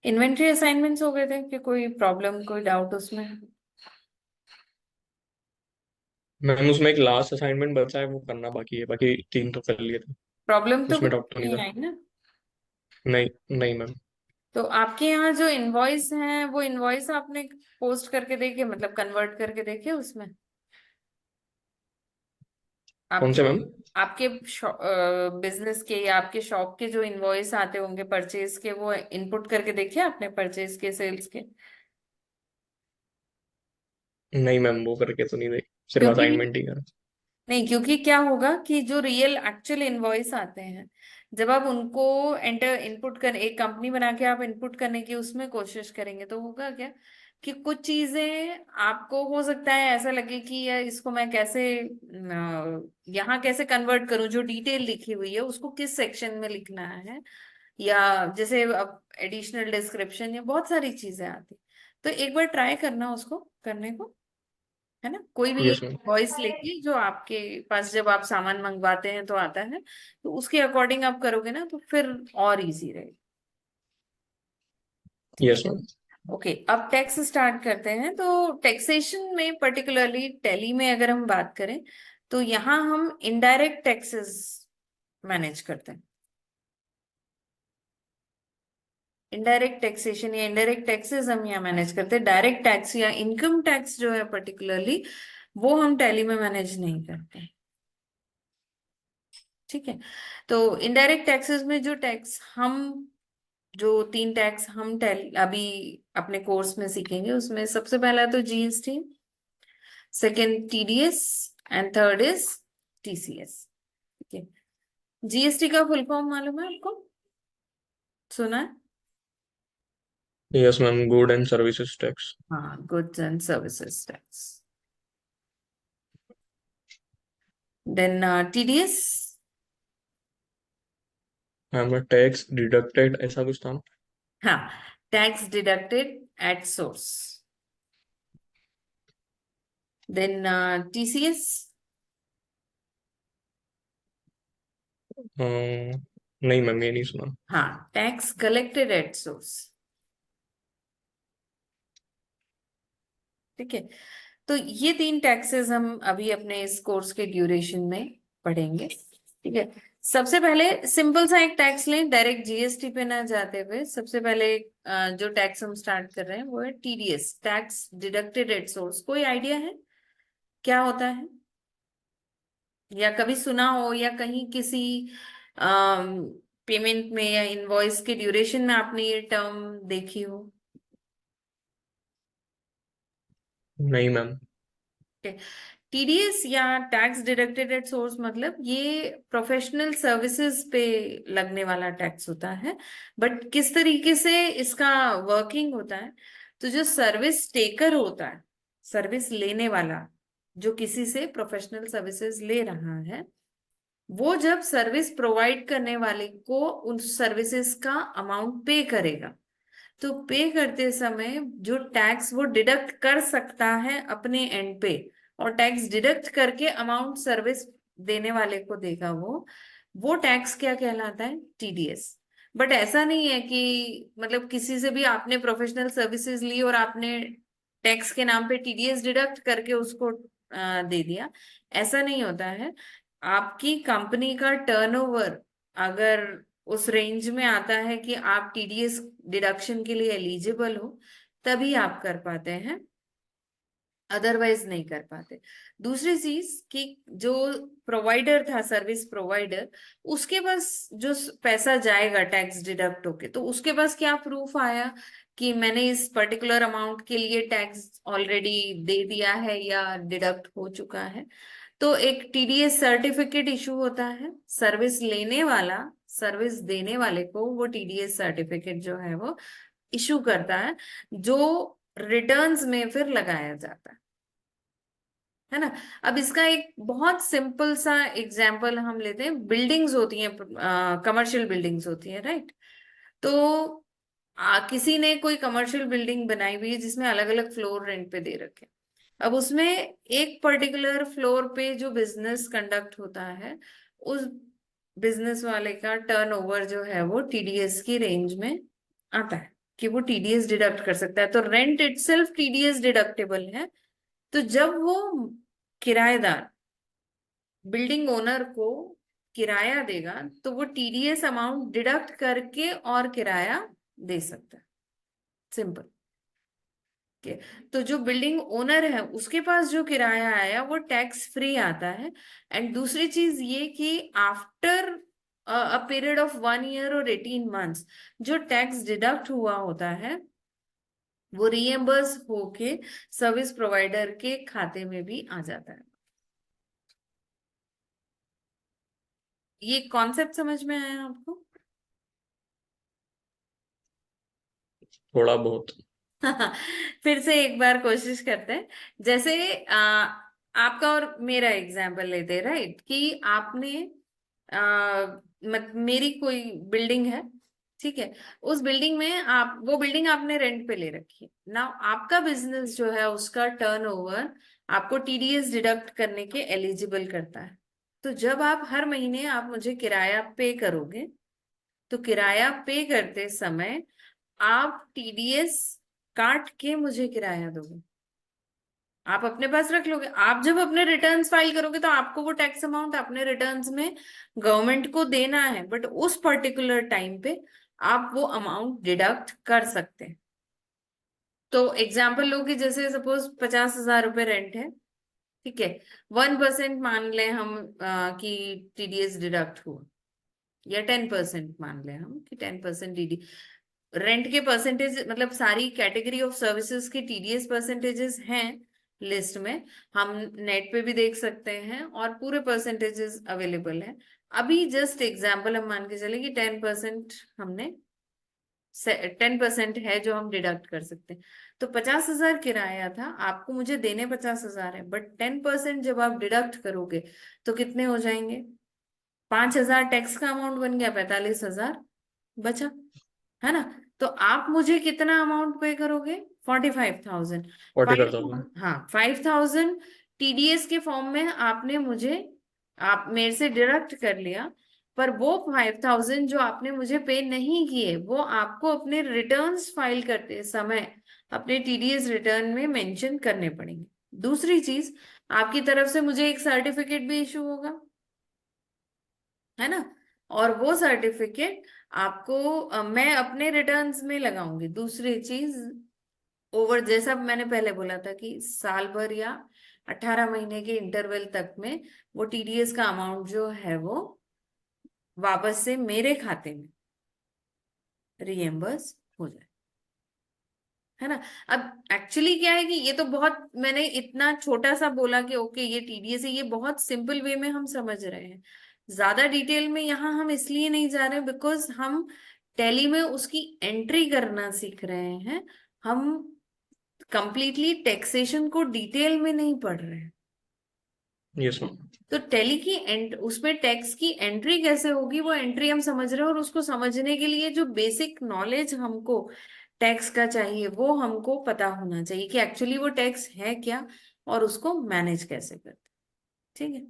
Inventory assignments हो गए थे कि कोई प्रॉब्लम, कोई डाउट उसमें? मैम उसमें एक लास्ट असाइनमेंट बचा है, वो करना बाकी है, बाकी 3 तो कर लिए थे। प्रॉब्लम तो उसमें कुछ डाउट तो नहीं नहीं था। आई ना? नहीं, नहीं मैम। तो आपके यहाँ जो इनवॉइस हैं वो इनवॉइस आपने पोस्ट करके देखे, मतलब कन्वर्ट करके देखे उसमें? आप कौन से जो मैम? आपके बिजनेस के या आपके शॉप के जो इनवॉइस आते होंगे परचेज के, वो इनपुट करके देखे आपने, परचेज के, सेल्स के? नहीं मैम, वो करके तो नहीं देख, सिर्फ क्योंकि असाइनमेंट ही करा। नहीं, क्योंकि क्या होगा कि जो रियल एक्चुअल इनवॉइस आते हैं, जब आप उनको एंटर इनपुट कर, एक कंपनी बना के आप इनपुट करने की उसमें कोशिश करेंगे, तो होगा क्या कि कुछ चीजें आपको हो सकता है ऐसा लगे कि यार इसको मैं कैसे यहाँ कैसे कन्वर्ट करूं, जो डिटेल लिखी हुई है उसको किस सेक्शन में लिखना है, या जैसे अब एडिशनल डिस्क्रिप्शन या बहुत सारी चीजें आती। तो एक बार ट्राई करना उसको करने को, है ना? कोई भी यस एक मैम। वॉइस लेके जो आपके पास जब आप सामान मंगवाते हैं तो आता है, तो उसके अकॉर्डिंग आप करोगे ना तो फिर और इजी रहेगा। ठीक है। Yes ma'am. ओके, अब टैक्स स्टार्ट करते हैं। तो टैक्सेशन में पर्टिकुलरली टैली में अगर हम बात करें, तो यहाँ हम इनडायरेक्ट टैक्सेस मैनेज करते हैं। इनडायरेक्ट टैक्सेशन या इनडायरेक्ट टैक्सेस हम यहाँ मैनेज करते हैं। डायरेक्ट टैक्स या इनकम टैक्स जो है पर्टिकुलरली, वो हम टैली में मैनेज नहीं करते। ठीक है। तो इनडायरेक्ट टैक्सेस में जो टैक्स हम, जो 3 टैक्स हम अभी अपने कोर्स में सीखेंगे, उसमें सबसे पहला तो GST, second TDS, and third is TCS. ठीक है। जीएसटी का फुल फॉर्म मालूम है आपको? सुना है? Yes ma'am, good and services tax. हाँ, goods and services tax. Then TDS. Ma'am tax deducted, ऐसा कुछ था। हाँ, tax deducted at source. Then TCS. नहीं मैम, ये नहीं सुना। हाँ, टैक्स कलेक्टेड एट सोर्स। ठीक है। तो ये 3 टैक्सेस हम अभी अपने इस कोर्स के ड्यूरेशन में पढ़ेंगे। ठीक है। सबसे पहले सिंपल सा एक टैक्स लें, डायरेक्ट जीएसटी पे ना जाते हुए। सबसे पहले जो टैक्स हम स्टार्ट कर रहे हैं वो है TDS, tax deducted at source. कोई आइडिया है क्या होता है, या कभी सुना हो, या कहीं किसी पेमेंट में या इनवॉइस के ड्यूरेशन में आपने ये टर्म देखी हो? नहीं मैम। टीडीएस या टैक्स डिडक्टेड एट सोर्स मतलब ये प्रोफेशनल सर्विसेज पे लगने वाला टैक्स होता है। बट किस तरीके से इसका वर्किंग होता है, तो जो सर्विस टेकर होता है, सर्विस लेने वाला, जो किसी से प्रोफेशनल सर्विसेज ले रहा है, वो जब सर्विस प्रोवाइड करने वाले को उन सर्विसेज का अमाउंट पे करेगा, तो पे करते समय जो टैक्स वो डिडक्ट कर सकता है अपने एंड पे, और टैक्स डिडक्ट करके अमाउंट सर्विस देने वाले को देगा, वो टैक्स क्या कहलाता है? टीडीएस। बट ऐसा नहीं है कि मतलब किसी से भी आपने प्रोफेशनल सर्विसेज ली और आपने टैक्स के नाम पे टीडीएस डिडक्ट करके उसको दे दिया। ऐसा नहीं होता है। आपकी कंपनी का टर्नओवर अगर उस रेंज में आता है कि आप टीडीएस डिडक्शन के लिए एलिजिबल हो, तभी आप कर पाते हैं, अदरवाइज नहीं कर पाते। दूसरी चीज कि जो प्रोवाइडर था, सर्विस प्रोवाइडर, उसके पास जो पैसा जाएगा टैक्स डिडक्ट होके, तो उसके पास क्या प्रूफ आया कि मैंने इस पर्टिकुलर अमाउंट के लिए टैक्स ऑलरेडी दे दिया है या डिडक्ट हो चुका है? तो एक टीडीएस सर्टिफिकेट इशू होता है। सर्विस लेने वाला सर्विस देने वाले को वो टीडीएस सर्टिफिकेट जो है वो इशू करता है, जो रिटर्न्स में फिर लगाया जाता है ना? अब इसका एक बहुत सिंपल सा एग्जांपल हम लेते हैं। बिल्डिंग्स होती हैं, कमर्शियल बिल्डिंग्स होती हैं, राइट? तो किसी ने कोई कमर्शियल बिल्डिंग बनाई हुई है जिसमें अलग अलग फ्लोर रेंट पे दे रखे हैं। अब उसमें एक पर्टिकुलर फ्लोर पे जो बिजनेस कंडक्ट होता है, उस बिजनेस वाले का टर्नओवर जो है वो टीडीएस की रेंज में आता है। कि वो टीडीएस डिडक्ट कर सकता है, तो रेंट इटसेल्फ टीडीएस डिडक्टेबल है। तो जब वो किराएदार बिल्डिंग ओनर को किराया देगा तो वो टीडीएस अमाउंट डिडक्ट करके और किराया दे सकता है। सिंपल। के तो जो बिल्डिंग ओनर है उसके पास जो किराया आया वो टैक्स फ्री आता है। एंड दूसरी चीज ये कि after a period of 1 year और 18 मंथ्स जो टैक्स डिडक्ट हुआ होता है वो रीएम्बर्स होके सर्विस प्रोवाइडर के खाते में भी आ जाता है। ये कॉन्सेप्ट समझ में आया आपको? थोड़ा बहुत। फिर से एक बार कोशिश करते हैं। जैसे आपका और मेरा एग्जाम्पल लेते हैं, राइट? कि आपने मेरी कोई बिल्डिंग है, ठीक है? उस बिल्डिंग में आप वो बिल्डिंग आपने रेंट पे ले रखी है ना। आपका बिजनेस जो है उसका टर्नओवर आपको टीडीएस डिडक्ट करने के एलिजिबल करता है। तो जब आप हर महीने आप मुझे किराया पे करोगे तो किराया पे करते समय आप टीडीएस काट के मुझे किराया दोगे। आप अपने पास रख लोगे। आप जब अपने रिटर्न्स फाइल करोगे तो आपको वो टैक्स अमाउंट अपने रिटर्न्स में गवर्नमेंट को देना है, बट उस पर्टिकुलर टाइम पे आप वो अमाउंट डिडक्ट कर सकते हैं। तो एग्जाम्पल लो कि जैसे सपोज 50,000 रुपये रेंट है, ठीक है? 1% मान लें हम कि टीडीएस डिडक्ट हुआ, या 10% मान लें हम कि 10% टीडी रेंट के परसेंटेज, मतलब सारी कैटेगरी ऑफ सर्विसेज के टीडीएस परसेंटेजेस हैं लिस्ट में। हम नेट पे भी देख सकते हैं और पूरे परसेंटेजेस अवेलेबल है। अभी जस्ट एग्जांपल हम मान के चले कि 10% हमने 10% है जो हम डिडक्ट कर सकते हैं। तो 50,000 किराया था, आपको मुझे देने 50,000 है, बट 10% जब आप डिडक्ट करोगे तो कितने हो जाएंगे? 5,000 टैक्स का अमाउंट बन गया, 45,000 बचा, है ना? तो आप मुझे कितना अमाउंट पे करोगे? 45,000। 45,000। 5, हाँ, 5,000 टीडीएस के फॉर्म में आपने मुझे, आप मेरे से डिडक्ट कर लिया। पर वो 5,000 जो आपने मुझे पे नहीं किए वो आपको अपने रिटर्न्स फाइल करते समय अपने टीडीएस रिटर्न में मेंशन करने पड़ेंगे। दूसरी चीज, आपकी तरफ से मुझे एक सर्टिफिकेट भी इशू होगा, है ना? और वो सर्टिफिकेट आपको मैं अपने रिटर्न्स में लगाऊंगी। दूसरी चीज, ओवर जैसा मैंने पहले बोला था कि साल भर या 18 महीने के इंटरवल तक में वो टीडीएस का अमाउंट जो है वो वापस से मेरे खाते में रीएम्बर्स हो जाए, है ना? अब एक्चुअली क्या है कि ये तो बहुत मैंने इतना छोटा सा बोला कि ओके ये टीडीएस है, ये बहुत सिंपल वे में हम समझ रहे हैं। ज्यादा डिटेल में यहाँ हम इसलिए नहीं जा रहे बिकॉज हम टैली में उसकी एंट्री करना सीख रहे हैं। हम कंप्लीटली टैक्सेशन को डिटेल में नहीं पढ़ रहे हैं। Yes ma'am. तो टैली की उसमें टैक्स की एंट्री कैसे होगी वो एंट्री हम समझ रहे हैं, और उसको समझने के लिए जो बेसिक नॉलेज हमको टैक्स का चाहिए वो हमको पता होना चाहिए कि एक्चुअली वो टैक्स है क्या और उसको मैनेज कैसे करते। ठीक है?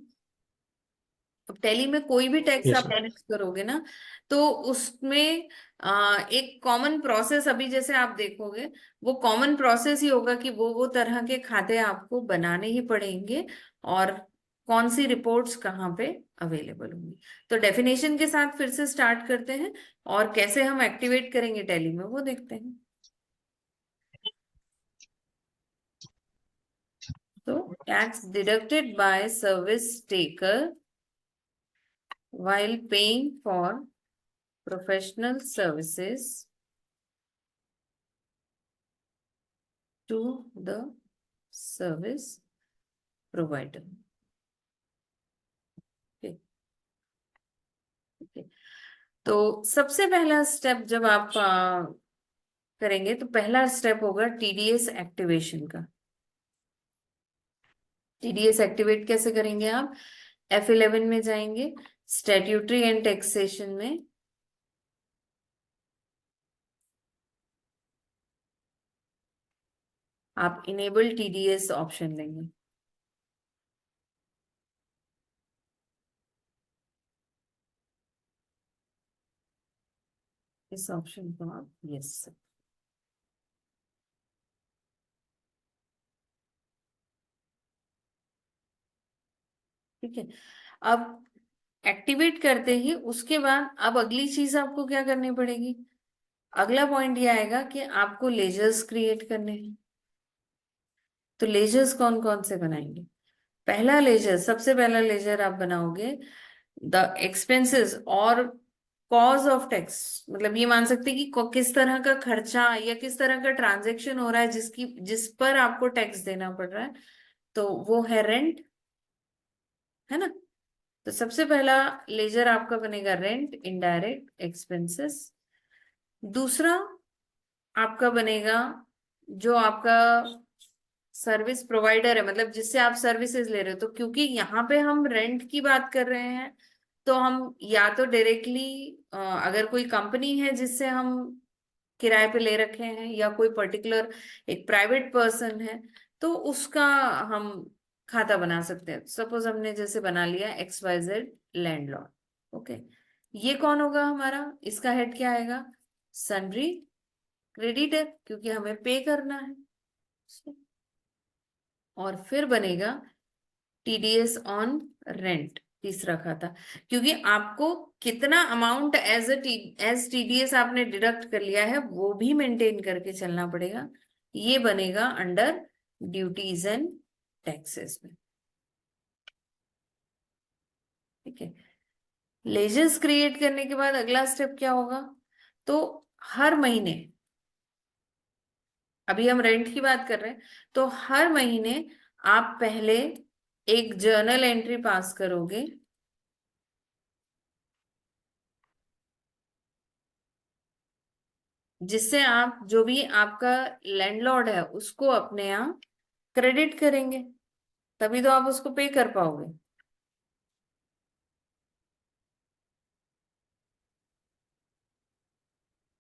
अब टैली में कोई भी टैक्स यस आप मैम। मैनेज करोगे ना, तो उसमें एक कॉमन प्रोसेस, अभी जैसे आप देखोगे वो कॉमन प्रोसेस ही होगा कि वो तरह के खाते आपको बनाने ही पड़ेंगे, और कौन सी रिपोर्ट्स कहाँ पे अवेलेबल होंगी। तो डेफिनेशन के साथ फिर से स्टार्ट करते हैं, और कैसे हम एक्टिवेट करेंगे टैली में वो देखते हैं। तो tax deducted bye service taker while paying for professional services to the service provider। ठीक है? तो सबसे पहला स्टेप जब आप करेंगे तो पहला स्टेप होगा टीडीएस एक्टिवेशन का। टीडीएस एक्टिवेट कैसे करेंगे आप? F11 में जाएंगे, स्टैट्यूटरी एंड टैक्सेशन में आप इनेबल टीडीएस ऑप्शन लेंगे। इस ऑप्शन को आप यस ठीक है। अब एक्टिवेट करते ही उसके बाद अब अगली चीज आपको क्या करनी पड़ेगी, अगला पॉइंट ये आएगा कि आपको लेजर्स क्रिएट करने हैं। तो लेजर्स कौन कौन से बनाएंगे? पहला लेजर, सबसे पहला लेजर आप बनाओगे द एक्सपेंसेस और कॉज ऑफ टैक्स। मतलब ये मान सकते हैं कि किस तरह का खर्चा या किस तरह का ट्रांजैक्शन हो रहा है जिस पर आपको टैक्स देना पड़ रहा है, तो वो है रेंट, है ना। तो सबसे पहला लेजर आपका बनेगा रेंट, इनडायरेक्ट एक्सपेंसेस। दूसरा आपका बनेगा जो आपका सर्विस प्रोवाइडर है, मतलब जिससे आप सर्विसेज ले रहे हो। तो क्योंकि यहाँ पे हम रेंट की बात कर रहे हैं, तो हम या तो डायरेक्टली, अगर कोई कंपनी है जिससे हम किराए पे ले रखे हैं, या कोई पर्टिकुलर एक प्राइवेट पर्सन है, तो उसका हम खाता बना सकते हैं। सपोज हमने जैसे बना लिया XYZ लैंडलॉर्ड। ओके, ये कौन होगा हमारा, इसका हेड क्या आएगा, सन्ड्री क्रेडिटर, क्योंकि हमें पे करना है। और फिर बनेगा TDS ऑन रेंट, तीसरा खाता, क्योंकि आपको कितना अमाउंट एज TDS आपने डिडक्ट कर लिया है वो भी मेंटेन करके चलना पड़ेगा। ये बनेगा अंडर ड्यूटीज एंड टैक्सेस में। ठीक है। लेजर्स क्रिएट करने के बाद अगला स्टेप क्या होगा, तो हर महीने, अभी हम रेंट की बात कर रहे हैं, तो हर महीने आप पहले एक जर्नल एंट्री पास करोगे, जिससे आप जो भी आपका लैंडलॉर्ड है उसको अपने यहाँ क्रेडिट करेंगे, तभी तो आप उसको पे कर पाओगे।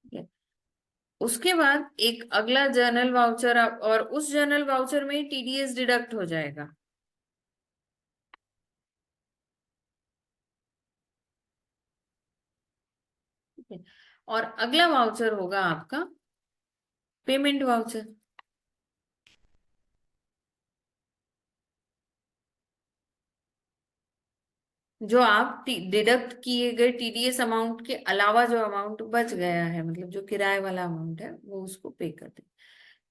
ठीक है? उसके बाद एक अगला जर्नल वाउचर, और उस जर्नल वाउचर में ही TDS डिडक्ट हो जाएगा। ठीक है। और अगला वाउचर होगा आपका पेमेंट वाउचर, जो आप डिडक्ट किए गए TDS अमाउंट के अलावा जो अमाउंट बच गया है, मतलब जो किराए वाला अमाउंट है, वो उसको पे कर दे।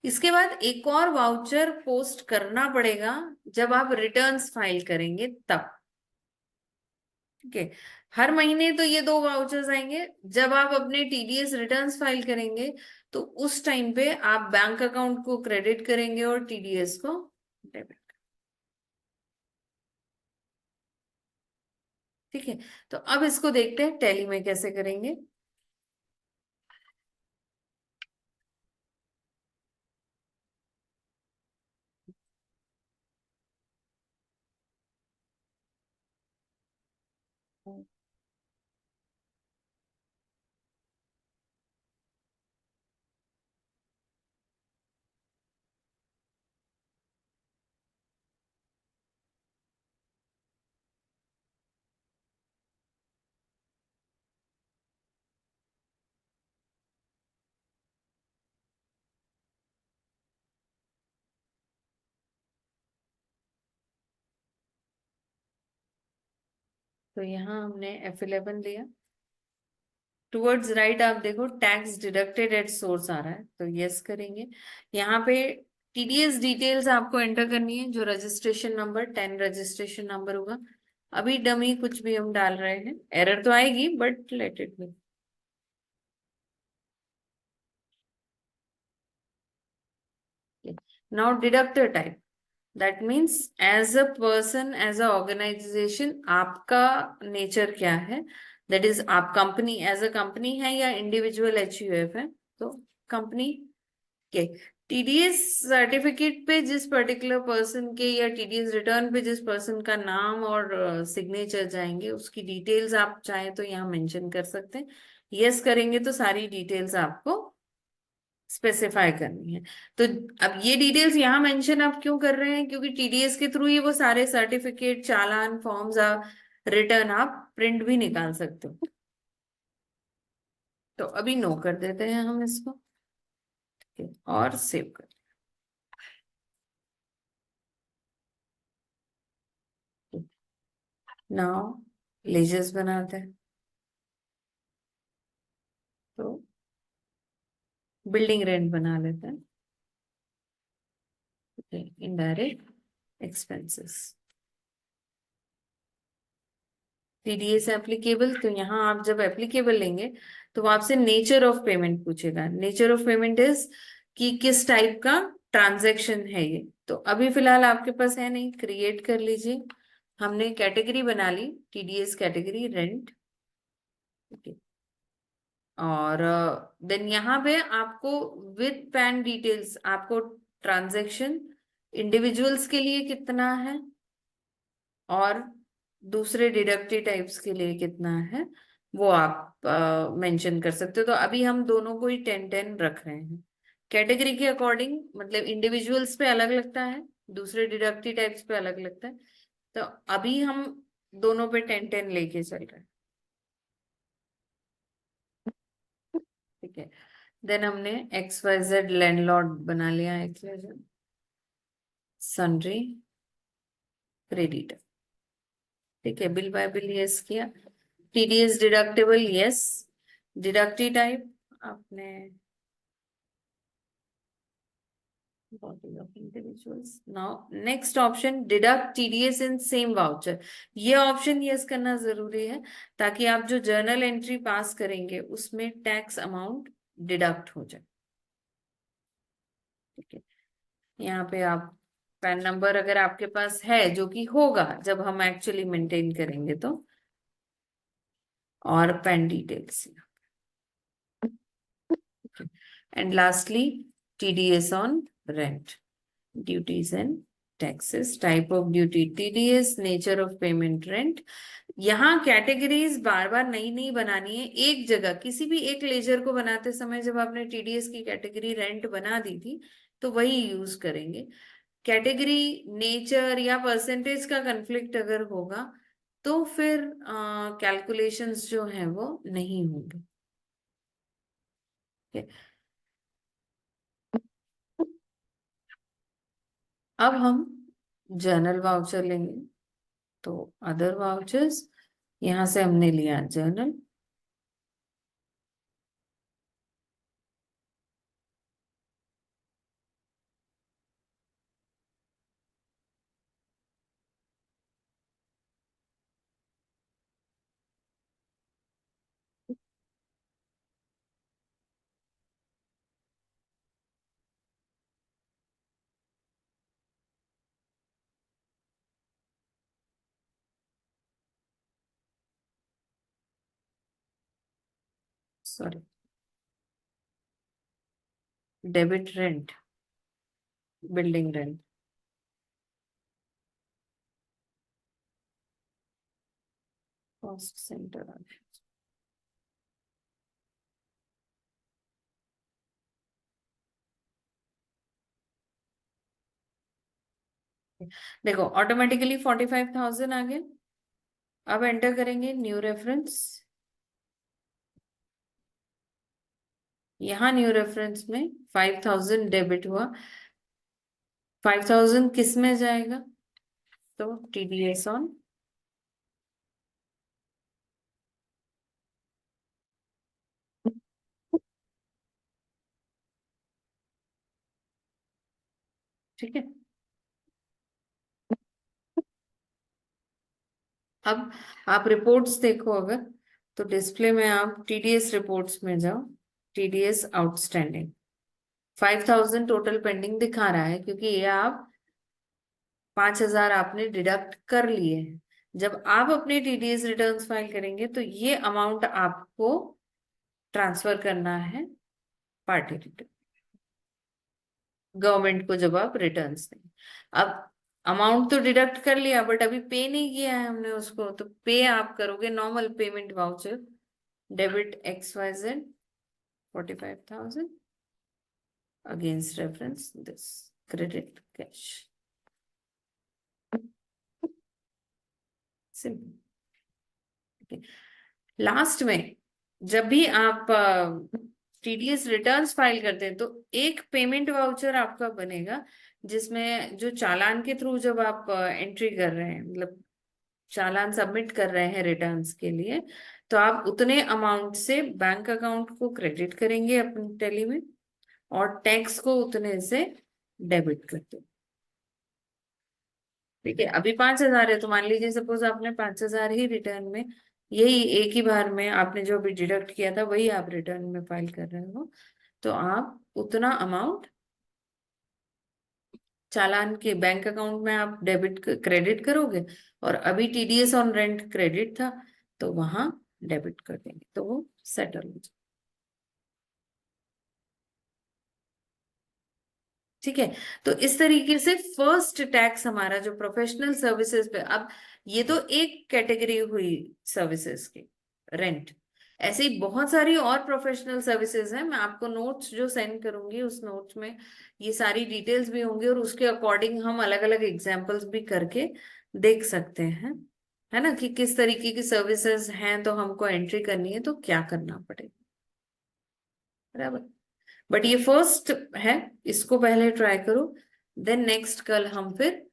इसके बाद एक और वाउचर पोस्ट करना पड़ेगा जब आप रिटर्न्स फाइल करेंगे तब। ठीक है। हर महीने तो ये दो वाउचर्स आएंगे, जब आप अपने TDS रिटर्न्स फाइल करेंगे तो उस टाइम पे आप बैंक अकाउंट को क्रेडिट करेंगे और TDS को डेबिट। ठीक है। तो अब इसको देखते हैं टैली में कैसे करेंगे। तो यहाँ हमने F11 लिया, टुवर्ड्स राइट आप देखो टैक्स डिडक्टेड एट सोर्स आ रहा है, तो यस करेंगे। यहाँ पे TDS डिटेल्स आपको एंटर करनी है, जो रजिस्ट्रेशन नंबर 10 रजिस्ट्रेशन नंबर होगा। अभी डमी कुछ भी हम डाल रहे हैं, एरर तो आएगी but let it be. Now deductor type, that means as a person, as a organisation आपका नेचर क्या है, दैट इज आप कंपनी, एज अ कंपनी है या इंडिविजुअल HUF है, तो कंपनी के। TDS सर्टिफिकेट पे जिस पर्टिकुलर पर्सन के, या TDS रिटर्न पे जिस पर्सन का नाम और सिग्नेचर जाएंगे, उसकी डिटेल्स आप चाहे तो यहाँ मेंशन कर सकते हैं। यस करेंगे तो सारी डिटेल्स आपको स्पेसिफाई करनी है। तो अब ये डिटेल्स यहाँ मेंशन आप क्यों कर रहे हैं, क्योंकि TDS के थ्रू ही वो सारे सर्टिफिकेट, चालान, फॉर्म्स, रिटर्न आप प्रिंट भी निकाल सकते हो। तो अभी नो कर देते हैं हम इसको। ठीक है, और सेव कर। नाउ लेजर्स बनाते हैं। तो बिल्डिंग रेंट बना लेते हैं। Indirect expenses, TDS applicable. तो यहाँ आप जब एप्लीकेबल लेंगे तो वो आपसे नेचर ऑफ पेमेंट पूछेगा। नेचर ऑफ पेमेंट इज कि किस टाइप का ट्रांजैक्शन है ये। तो अभी फिलहाल आपके पास है नहीं, क्रिएट कर लीजिए। हमने कैटेगरी बना ली, टीडीएस कैटेगरी रेंट। और देन यहाँ पे आपको विद पैन डिटेल्स, आपको ट्रांजैक्शन इंडिविजुअल्स के लिए कितना है और दूसरे डिडक्टिव टाइप्स के लिए कितना है वो आप मेंशन कर सकते हो। तो अभी हम दोनों को ही 10-10 रख रहे हैं। कैटेगरी के अकॉर्डिंग, मतलब इंडिविजुअल्स पे अलग लगता है, दूसरे डिडक्टिव टाइप्स पे अलग लगता है। तो अभी हम दोनों पे 10-10 लेके चल रहे हैं। ठीक है। देन हमने XYZ लैंडलॉर्ड बना लिया, XYZ सन्ड्री क्रेडिटर। ठीक है, बिल बाय बिल यस किया। TDS deductible yes. Deductive type आपने body of individuals. Now next option, deduct TDS in same voucher। ये ऑप्शन यस करना जरूरी है ताकि आप जो जर्नल एंट्री पास करेंगे उसमें टैक्स अमाउंट डिडक्ट हो जाए। ठीक है, यहाँ पे आप पैन नंबर अगर आपके पास है, जो कि होगा जब हम एक्चुअली मेंटेन करेंगे तो, और pan details. And lastly TDS on rent, duties and taxes, type of duty TDS, nature of payment rent. यहाँ कैटेगरीज बार बार नई नई बनानी है। एक जगह किसी भी एक लेजर को बनाते समय जब आपने टीडीएस की कैटेगरी रेंट बना दी थी तो वही यूज करेंगे। कैटेगरी नेचर या परसेंटेज का कंफ्लिक्ट अगर होगा तो फिर कैलकुलेशंस जो हैं वो नहीं होंगे। ठीक है? अब हम जर्नल वाउचर लेंगे। तो अदर वाउचर्स, यहां से हमने लिया journal. Sorry, debit rent, building rent. Cost centre, देखो ऑटोमेटिकली 45,000 आ गया। अब एंटर करेंगे न्यू रेफरेंस। यहाँ न्यू रेफरेंस में 5,000 डेबिट हुआ। 5,000 किस में जाएगा? तो टीडीएस ऑन, ठीक है। अब आप रिपोर्ट्स देखो अगर, तो डिस्प्ले में आप टीडीएस रिपोर्ट्स में जाओ। टीडीएस आउटस्टैंडिंग 5,000 टोटल पेंडिंग दिखा रहा है क्योंकि ये आप 5,000 आपने डिडक्ट कर लिए हैं। जब आप अपने टीडीएस रिटर्न्स फाइल करेंगे तो ये अमाउंट आपको ट्रांसफर करना है पार्टी रिटर्न, गवर्नमेंट को जब आप रिटर्न्स दें। अब अमाउंट तो डिडक्ट कर लिया बट अभी पे नहीं किया है हमने उसको, तो पे आप करोगे normal payment voucher, debit XYZ 45,000 against reference this, credit cash, simple. Last में जब भी आप टीडीएस रिटर्न्स फाइल करते हैं तो एक पेमेंट वाउचर आपका बनेगा जिसमें जो चालान के थ्रू जब आप एंट्री कर रहे हैं, मतलब चालान सबमिट कर रहे हैं रिटर्न्स के लिए, तो आप उतने अमाउंट से बैंक अकाउंट को क्रेडिट करेंगे अपने टैली में, और टैक्स को उतने से डेबिट कर दो। ठीक है, अभी 5,000 है, तो मान लीजिए सपोज आपने 5,000 ही रिटर्न में, यही एक ही बार में आपने जो भी डिडक्ट किया था वही आप रिटर्न में फाइल कर रहे हो, तो आप उतना अमाउंट चालान के बैंक अकाउंट में आप डेबिट क्रेडिट करोगे, और अभी टीडीएस ऑन रेंट क्रेडिट था तो वहां डेबिट कर देंगे, तो वो सेटल हो जाए। ठीक है, तो इस तरीके से फर्स्ट टैक्स हमारा जो प्रोफेशनल सर्विसेज पे, अब ये तो एक कैटेगरी हुई सर्विसेज की, रेंट। ऐसे ही बहुत सारी और प्रोफेशनल सर्विसेज हैं, मैं आपको नोट्स जो सेंड करूंगी उस नोट्स में ये सारी डिटेल्स भी होंगी, और उसके अकॉर्डिंग हम अलग अलग एग्जांपल्स भी करके देख सकते हैं, है ना, कि किस तरीके की सर्विसेज हैं, तो हमको एंट्री करनी है तो क्या करना पड़ेगा। बराबर। बट ये फर्स्ट है, इसको पहले ट्राई करो, देन नेक्स्ट कल हम फिर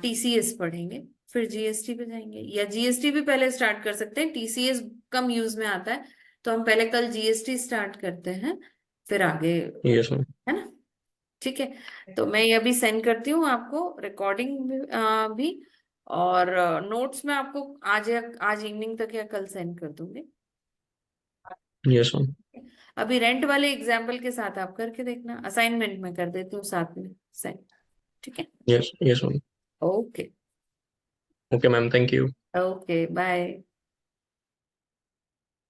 टीसीएस पढ़ेंगे, फिर जीएसटी पे जाएंगे, या जीएसटी भी पहले स्टार्ट कर सकते हैं, टीसीएस कम यूज में आता है, तो हम पहले कल जीएसटी स्टार्ट करते हैं, फिर आगे, यस मैम। है ना। ठीक है, तो मैं ये अभी सेंड करती हूँ आपको रिकॉर्डिंग भी, और नोट्स मैं आपको आज या आज इवनिंग तक या कल सेंड कर दूंगी। Yes ma'am. अभी रेंट वाले एग्जाम्पल के साथ आप करके देखना, असाइनमेंट में कर देती हूँ साथ में सेंड। ठीक है। Yes yes ma'am. Okay. Okay ma'am, thank you. Okay bye.